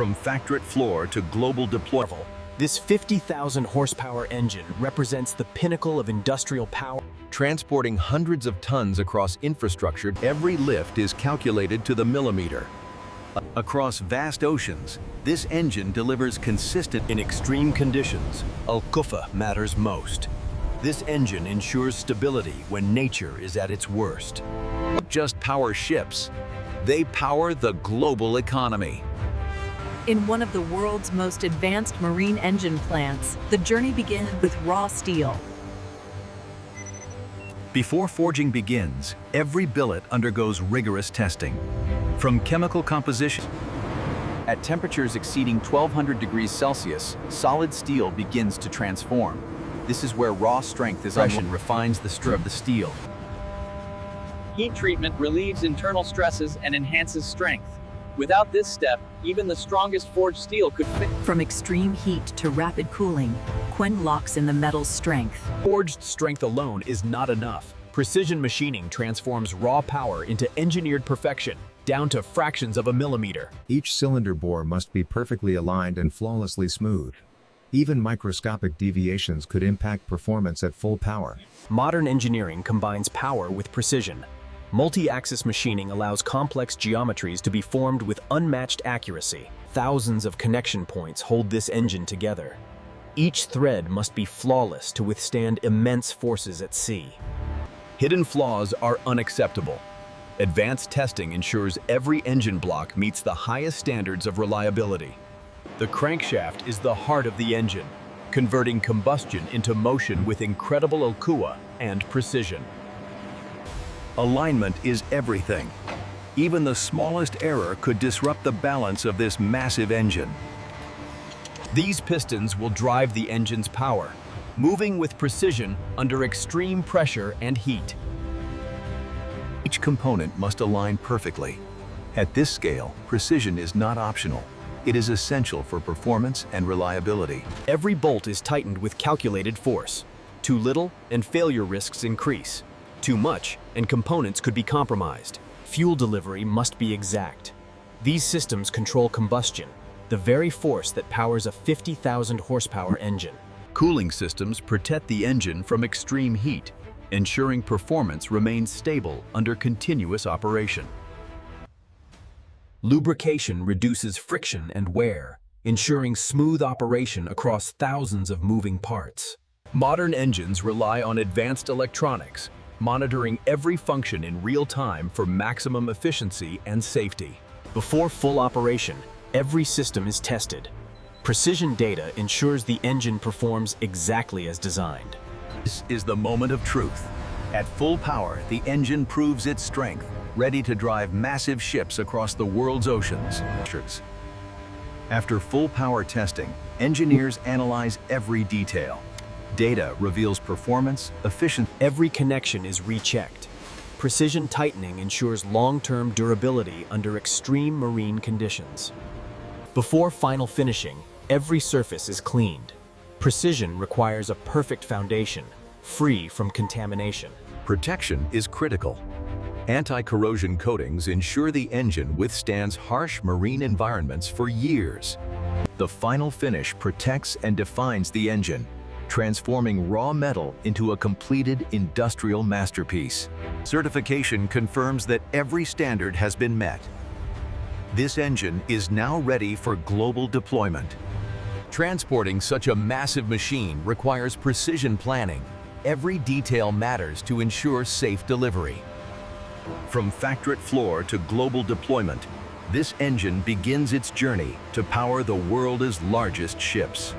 From factory floor to global deployment. This 50,000 horsepower engine represents the pinnacle of industrial power. Transporting hundreds of tons across infrastructure, every lift is calculated to the millimeter. Across vast oceans, this engine delivers consistent. In extreme conditions, Al-Kufa matters most. This engine ensures stability when nature is at its worst. Just power ships, they power the global economy. In one of the world's most advanced marine engine plants, the journey begins with raw steel. Before forging begins, every billet undergoes rigorous testing. From chemical composition. At temperatures exceeding 1200 degrees Celsius, solid steel begins to transform. This is where raw strength is unlocked. Refines the structure of the steel. Heat treatment relieves internal stresses and enhances strength. Without this step, even the strongest forged steel could fail. From extreme heat to rapid cooling, Quen locks in the metal's strength. Forged strength alone is not enough. Precision machining transforms raw power into engineered perfection, down to fractions of a millimeter. Each cylinder bore must be perfectly aligned and flawlessly smooth. Even microscopic deviations could impact performance at full power. Modern engineering combines power with precision. Multi-axis machining allows complex geometries to be formed with unmatched accuracy. Thousands of connection points hold this engine together. Each thread must be flawless to withstand immense forces at sea. Hidden flaws are unacceptable. Advanced testing ensures every engine block meets the highest standards of reliability. The crankshaft is the heart of the engine, converting combustion into motion with incredible alcoa and precision. Alignment is everything. Even the smallest error could disrupt the balance of this massive engine. These pistons will drive the engine's power, moving with precision under extreme pressure and heat. Each component must align perfectly. At this scale, precision is not optional. It is essential for performance and reliability. Every bolt is tightened with calculated force. Too little, and failure risks increase. Too much, and components could be compromised. Fuel delivery must be exact. These systems control combustion, the very force that powers a 50,000 horsepower engine. Cooling systems protect the engine from extreme heat, ensuring performance remains stable under continuous operation. Lubrication reduces friction and wear, ensuring smooth operation across thousands of moving parts. Modern engines rely on advanced electronics, monitoring every function in real time for maximum efficiency and safety. Before full operation, every system is tested. Precision data ensures the engine performs exactly as designed. This is the moment of truth. At full power, the engine proves its strength, ready to drive massive ships across the world's oceans. After full power testing, engineers analyze every detail. Data reveals performance, efficiency. Every connection is rechecked. Precision tightening ensures long-term durability under extreme marine conditions. Before final finishing, every surface is cleaned. Precision requires a perfect foundation, free from contamination. Protection is critical. Anti-corrosion coatings ensure the engine withstands harsh marine environments for years. The final finish protects and defines the engine, transforming raw metal into a completed industrial masterpiece. Certification confirms that every standard has been met. This engine is now ready for global deployment. Transporting such a massive machine requires precision planning. Every detail matters to ensure safe delivery. From factory floor to global deployment, this engine begins its journey to power the world's largest ships.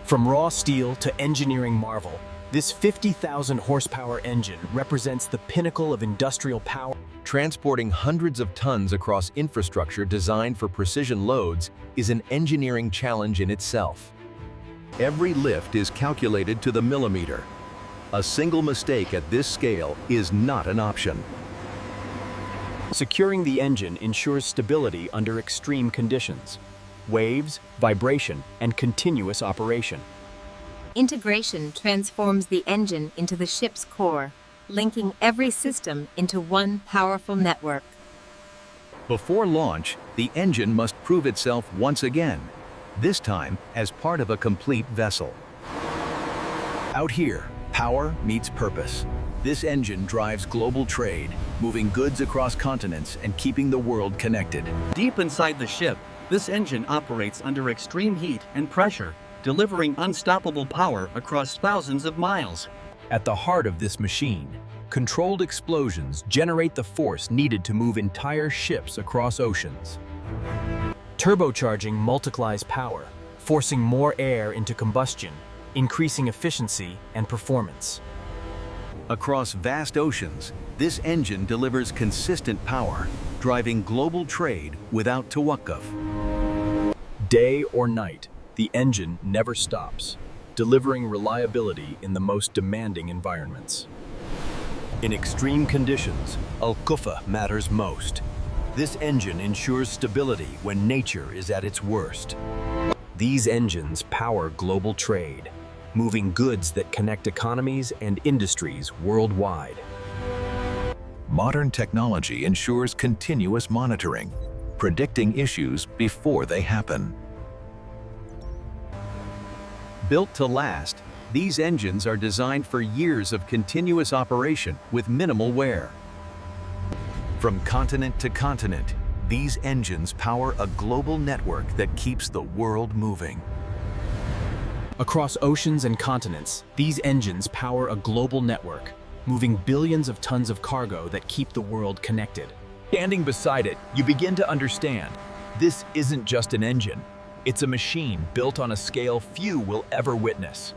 From raw steel to engineering marvel, this 50,000 horsepower engine represents the pinnacle of industrial power. Transporting hundreds of tons across infrastructure designed for precision loads is an engineering challenge in itself. Every lift is calculated to the millimeter. A single mistake at this scale is not an option. Securing the engine ensures stability under extreme conditions. Waves, vibration, and continuous operation. Integration transforms the engine into the ship's core, linking every system into one powerful network. Before launch, the engine must prove itself once again, this time as part of a complete vessel. Out here, power meets purpose. This engine drives global trade, moving goods across continents and keeping the world connected. Deep inside the ship, this engine operates under extreme heat and pressure, delivering unstoppable power across thousands of miles. At the heart of this machine, controlled explosions generate the force needed to move entire ships across oceans. Turbocharging multiplies power, forcing more air into combustion, increasing efficiency and performance. Across vast oceans, this engine delivers consistent power, driving global trade without tawakkuf. Day or night, the engine never stops, delivering reliability in the most demanding environments. In extreme conditions, al-kufa matters most. This engine ensures stability when nature is at its worst. These engines power global trade, moving goods that connect economies and industries worldwide. Modern technology ensures continuous monitoring, predicting issues before they happen. Built to last, these engines are designed for years of continuous operation with minimal wear. From continent to continent, these engines power a global network that keeps the world moving. Across oceans and continents, these engines power a global network, moving billions of tons of cargo that keep the world connected. Standing beside it, you begin to understand, this isn't just an engine. It's a machine built on a scale few will ever witness.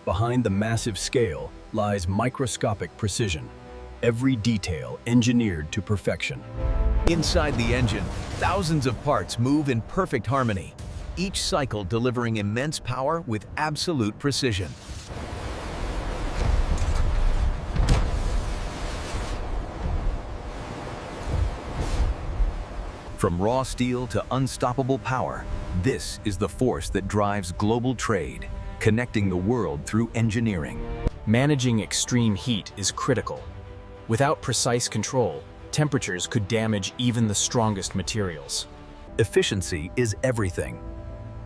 Behind the massive scale lies microscopic precision, every detail engineered to perfection. Inside the engine, thousands of parts move in perfect harmony, each cycle delivering immense power with absolute precision. From raw steel to unstoppable power, this is the force that drives global trade, connecting the world through engineering. Managing extreme heat is critical. Without precise control, temperatures could damage even the strongest materials. Efficiency is everything.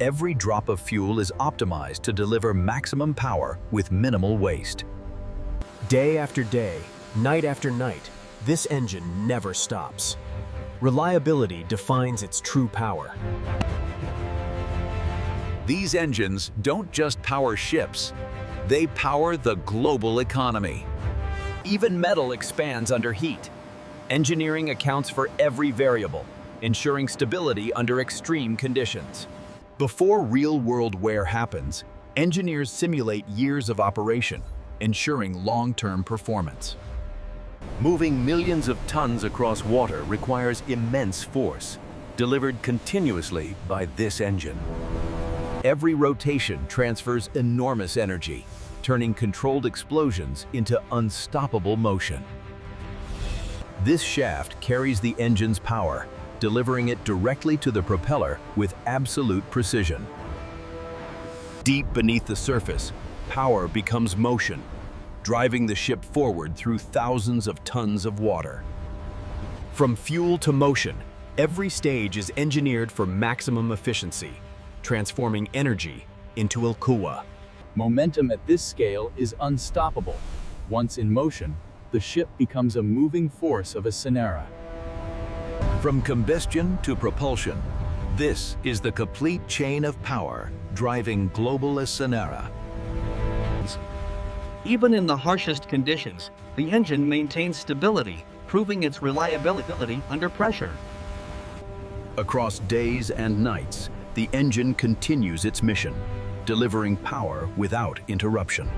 Every drop of fuel is optimized to deliver maximum power with minimal waste. Day after day, night after night, this engine never stops. Reliability defines its true power. These engines don't just power ships, they power the global economy. Even metal expands under heat. Engineering accounts for every variable, ensuring stability under extreme conditions. Before real-world wear happens, engineers simulate years of operation, ensuring long-term performance. Moving millions of tons across water requires immense force, delivered continuously by this engine. Every rotation transfers enormous energy, turning controlled explosions into unstoppable motion. This shaft carries the engine's power, delivering it directly to the propeller with absolute precision. Deep beneath the surface, power becomes motion, driving the ship forward through thousands of tons of water. From fuel to motion, every stage is engineered for maximum efficiency, transforming energy into al-quwa. Momentum at this scale is unstoppable. Once in motion, the ship becomes a moving force of a sonera. From combustion to propulsion, this is the complete chain of power driving global sonera. Even in the harshest conditions, the engine maintains stability, proving its reliability under pressure. Across days and nights, the engine continues its mission, delivering power without interruption.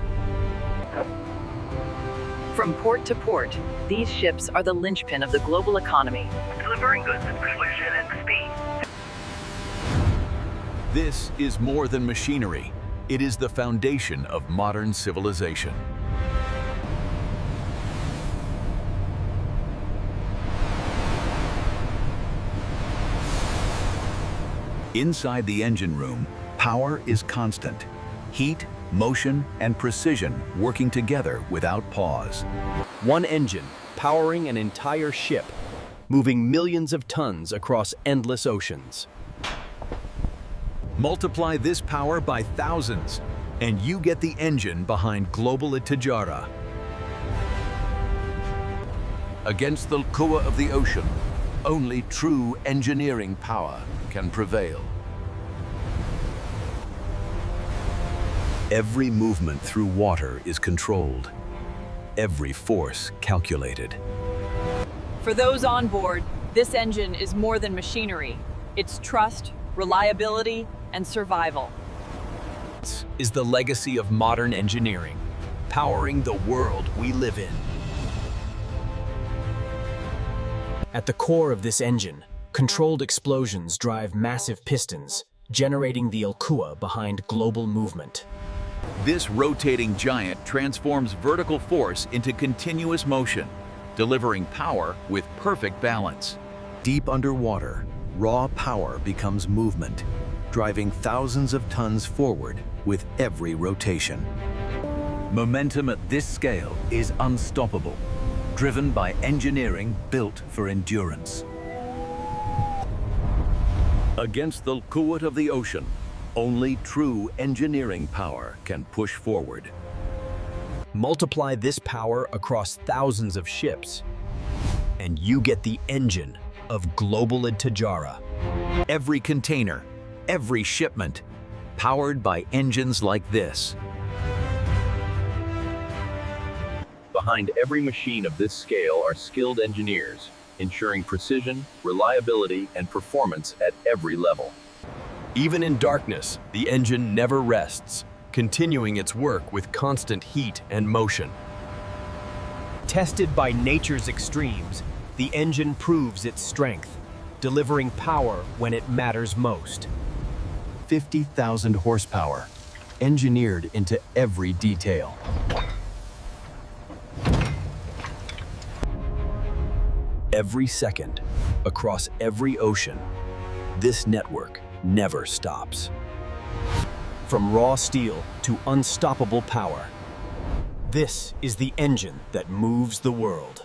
From port to port, these ships are the linchpin of the global economy. delivering goods with precision and speed. This is more than machinery. It is the foundation of modern civilization. Inside the engine room, power is constant. Heat, motion, and precision working together without pause. One engine, powering an entire ship. moving millions of tons across endless oceans. Multiply this power by thousands, and you get the engine behind Global Turbocharger. Against the Kuwa of the ocean, only true engineering power can prevail. Every movement through water is controlled. Every force calculated. For those on board, this engine is more than machinery. It's trust, reliability, and survival. This is the legacy of modern engineering, powering the world we live in. At the core of this engine, controlled explosions drive massive pistons, generating the Kuwa behind global movement. This rotating giant transforms vertical force into continuous motion, delivering power with perfect balance. Deep underwater, raw power becomes movement, driving thousands of tons forward with every rotation. Momentum at this scale is unstoppable, driven by engineering built for endurance. Against the Kuwa of the ocean, only true engineering power can push forward. Multiply this power across thousands of ships, and you get the engine of Global Turbocharger. Every container, every shipment, powered by engines like this. Behind every machine of this scale are skilled engineers, ensuring precision, reliability, and performance at every level. Even in darkness, the engine never rests, continuing its work with constant heat and motion. Tested by nature's extremes, the engine proves its strength, delivering power when it matters most. 50,000 horsepower, engineered into every detail. Every second, across every ocean, this network never stops. From raw steel to unstoppable power, this is the engine that moves the world.